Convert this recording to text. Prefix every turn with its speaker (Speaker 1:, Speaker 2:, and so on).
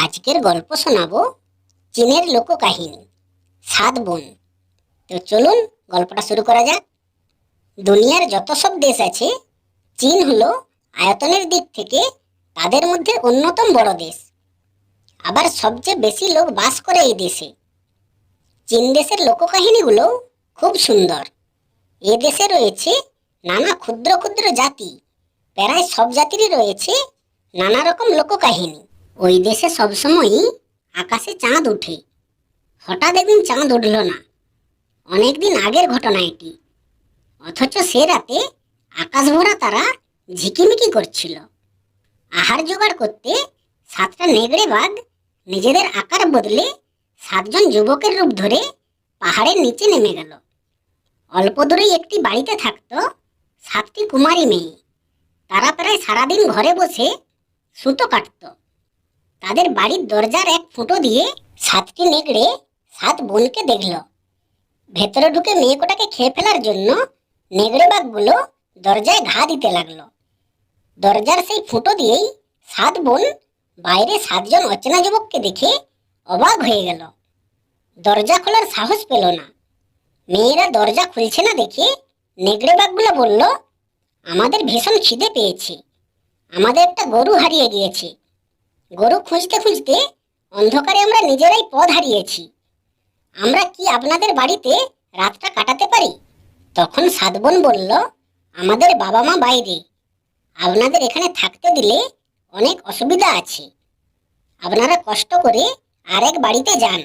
Speaker 1: আজকের গল্প শোনাবো চীনের লোককাহিনী সাত বোন। তো চলুন গল্পটা শুরু করা যাক। দুনিয়ার যত সব দেশ আছে, চীন হলো আয়তনের দিক থেকে তাদের মধ্যে অন্যতম বড় দেশ। আবার সবচেয়ে বেশি লোক বাস করে এই দেশে। চীন দেশের লোককাহিনীগুলো খুব সুন্দর। এ দেশে রয়েছে নানা ক্ষুদ্র ক্ষুদ্র জাতি, প্রায় সব জাতিরই রয়েছে নানা রকম লোককাহিনী। ওই দেশে সবসময়ই আকাশে চাঁদ ওঠে। হঠাৎ একদিন চাঁদ উঠল না, অনেকদিন আগের ঘটনা এটি। অথচ সে রাতে আকাশ ভরা তারা ঝিকিমিকি করছিল। আহার জোগাড় করতে সাতটা নেগড়ে বাঘ নিজেদের আকার বদলে সাতজন যুবকের রূপ ধরে পাহাড়ের নিচে নেমে গেল। অল্প দূরেই একটি বাড়িতে থাকতো সাতটি কুমারী মেয়ে। তারা প্রায় সারাদিন ঘরে বসে সুতো কাটত। তাদের বাড়ির দরজার এক ফুটো দিয়ে সাতটি নেকড়ে সাত বোনকে দেখল। ভেতরে ঢুকে মেয়ে কোটাকে খেয়ে ফেলার জন্য নেকড়ে বাঘগুলো দরজায় ঘা দিতে লাগলো। দরজার সেই ফুটো দিয়েই সাত বোন বাইরে সাতজন অচেনা যুবককে দেখে অবাক হয়ে গেল। দরজা খোলার সাহস পেল না। মেয়েরা দরজা খুলছে না দেখে নেকড়ে বাঘগুলো বলল, আমাদের ভীষণ খিদে পেয়েছে, আমাদের একটা গরু হারিয়ে গিয়েছে। গরু খুঁজতে খুঁজতে অন্ধকারে আমরা নিজেরাই পথ হারিয়েছি। আমরা কি আপনাদের বাড়িতে রাতটা কাটাতে পারি? তখন সাত বোন বলল, আমাদের বাবা মা বাইরে, আপনাদের এখানে থাকতে দিলে অনেক অসুবিধা আছে। আপনারা কষ্ট করে আরেক বাড়িতে যান।